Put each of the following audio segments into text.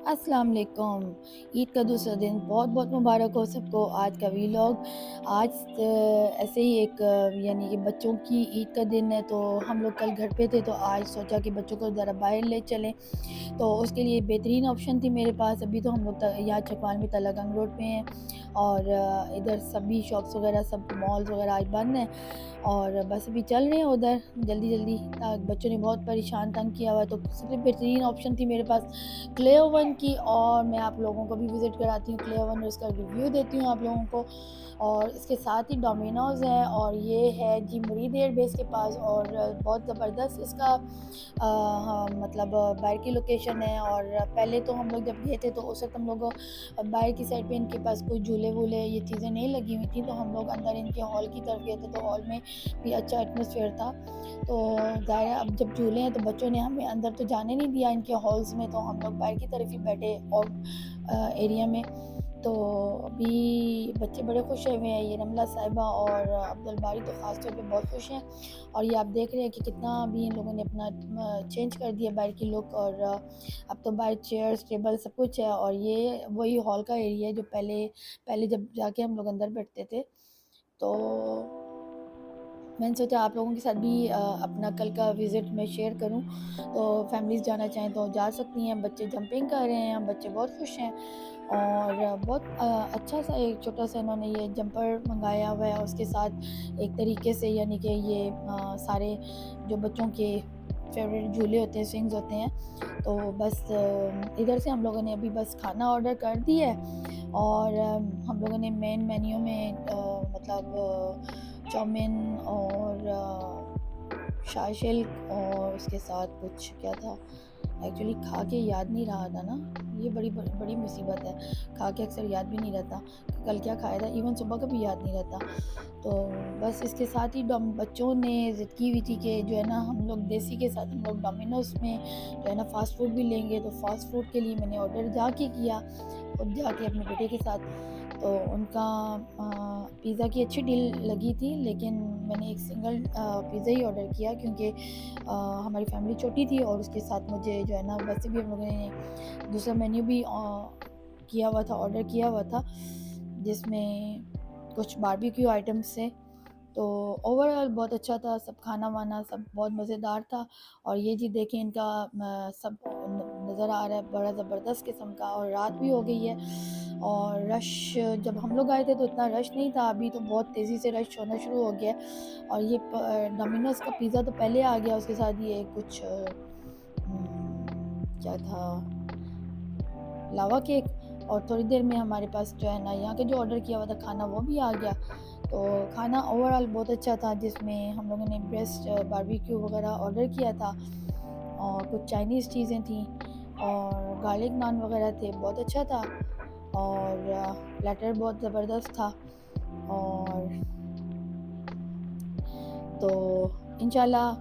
السلام علیکم۔ عید کا دوسرا دن بہت بہت مبارک ہو سب کو۔ آج کا ویلاگ آج ایسے ہی ایک یعنی کہ بچوں کی عید کا دن ہے، تو ہم لوگ کل گھر پہ تھے تو آج سوچا کہ بچوں کو ذرا باہر لے چلیں، تو اس کے لیے بہترین آپشن تھی میرے پاس۔ ابھی تو ہم لوگ یہاں چکوال میں تلا گنگ روڈ پہ ہیں، اور ادھر سبھی شاپس وغیرہ سب مالز وغیرہ آج بند ہیں، اور بس ابھی چل رہے ہیں ادھر جلدی جلدی۔ بچوں نے بہت پریشان تنگ کیا ہوا ہے، تو سب سے بہترین آپشن تھی میرے پاس کلے اوون کی، اور میں آپ لوگوں کو بھی وزٹ کراتی ہوں کلے اوون اور اس کا ریویو دیتی ہوں آپ لوگوں کو۔ اور اس کے ساتھ ہی ڈومینوز ہے، اور یہ ہے جی مرید ایئر بیس کے پاس، اور بہت زبردست اس کا مطلب باہر کی لوکیشن ہے۔ اور پہلے تو ہم لوگ جب گئے تھے تو اس وقت ہم لوگ باہر کی سائڈ پہ ان کے پاس کوئی جھولے وولے یہ چیزیں نہیں لگی ہوئی تھیں، تو ہم لوگ اندر ان کے ہال کی طرف گئے تھے، تو ہال میں بھی اچھا ایٹماسفیئر تھا۔ تو ظاہر ہے اب جب جھولے ہیں تو بچوں نے ہمیں اندر تو جانے نہیں دیا ان کے ہالز میں، تو ہم لوگ باہر کی طرف ہی بیٹھے اور ایریا میں۔ تو ابھی بچے بڑے خوش ہوئے ہیں، یہ رملہ صاحبہ اور عبد الباری تو خاص طور پہ بہت خوش ہیں۔ اور یہ آپ دیکھ رہے ہیں کہ کتنا بھی ان لوگوں نے اپنا چینج کر دیا باہر کی لک، اور اب تو باہر چیئرز ٹیبل سب کچھ ہے، اور یہ وہی ہال کا ایریا ہے جو پہلے جب جا کے ہم لوگ اندر بیٹھتے تھے۔ تو میں نے سوچا آپ لوگوں کے ساتھ بھی اپنا کل کا وزٹ میں شیئر کروں، تو فیملیز جانا چاہیں تو جا سکتی ہیں۔ بچے جمپنگ کر رہے ہیں، بچے بہت خوش ہیں، اور بہت اچھا سا ایک چھوٹا سا انہوں نے یہ جمپر منگایا ہوا ہے اس کے ساتھ ایک طریقے سے، یعنی کہ یہ سارے جو بچوں کے فیوریٹ جھولے ہوتے ہیں، سوئنگز ہوتے ہیں۔ تو بس ادھر سے ہم لوگوں نے ابھی بس کھانا آرڈر کر دی ہے، اور ہم لوگوں نے مین مینیو میں مطلب چاؤمین اور شاشل، اور اس کے ساتھ کچھ کیا تھا ایکچولی کھا کے یاد نہیں رہا تھا نا، یہ بڑی بڑی مصیبت ہے، کھا کے اکثر یاد بھی نہیں رہتا کہ کل کیا کھایا تھا، ایون صبح کا بھی یاد نہیں رہتا۔ تو بس اس کے ساتھ ہی بچوں نے ضد کی ہوئی تھی کہ جو ہے نا ہم لوگ دیسی کے ساتھ ہم لوگ ڈومینوز میں جو ہے نا فاسٹ فوڈ بھی لیں گے، تو فاسٹ فوڈ کے لیے میں نے آرڈر جا کے کیا، خود جا کے اپنے بیٹے کے ساتھ۔ تو ان کا پیزا کی اچھی ڈیل لگی تھی، لیکن میں نے ایک سنگل پیزا ہی آرڈر کیا، کیونکہ ہماری فیملی چھوٹی تھی، اور اس کے ساتھ مجھے جو ہے نا ویسے بھی ہم لوگوں نے دوسرا مینیو بھی کیا ہوا تھا، آرڈر کیا ہوا تھا، جس میں کچھ باربیکیو آئٹمس تھے۔ تو اوور آل بہت اچھا تھا، سب کھانا وانا سب بہت مزیدار تھا۔ اور یہ جی دیکھیں ان کا سب نظر آ رہا ہے بڑا زبردست قسم کا، اور رات بھی ہو گئی ہے، اور رش جب ہم لوگ آئے تھے تو اتنا رش نہیں تھا، ابھی تو بہت تیزی سے رش ہونا شروع ہو گیا ہے۔ اور یہ ڈومینوز کا پیزا تو پہلے آ گیا، اس کے ساتھ یہ کچھ کیا تھا لاوا کیک، اور تھوڑی دیر میں ہمارے پاس جو ہے نا یہاں کے جو آرڈر کیا ہوا تھا کھانا وہ بھی آ گیا۔ تو کھانا اوور آل بہت اچھا تھا، جس میں ہم لوگوں نے بریسٹ باربیکیو وغیرہ آرڈر کیا تھا، اور کچھ چائنیز چیزیں تھیں، اور گارلک نان وغیرہ تھے، بہت اچھا تھا، اور پلیٹر بہت زبردست تھا۔ اور تو انشاءاللہ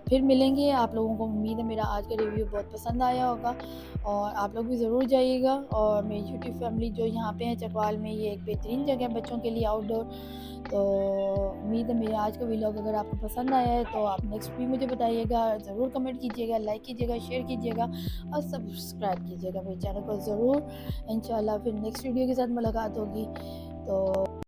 پھر ملیں گے آپ لوگوں کو، امید ہے میرا آج کا ریویو بہت پسند آیا ہوگا، اور آپ لوگ بھی ضرور جائیے گا۔ اور میری یوٹیوب فیملی جو یہاں پہ ہیں چکوال میں، یہ ایک بہترین جگہ ہے بچوں کے لیے آؤٹ ڈور۔ تو امید ہے میرے آج کا ویلاگ اگر آپ کو پسند آیا ہے تو آپ نیکسٹ بھی مجھے بتائیے گا، ضرور کمنٹ کیجیے گا، لائک کیجیے گا، شیئر کیجیے گا، اور سبسکرائب کیجیے گا میرے چینل کو ضرور۔ انشاءاللہ پھر نیکسٹ ویڈیو کے ساتھ ملاقات ہوگی۔ تو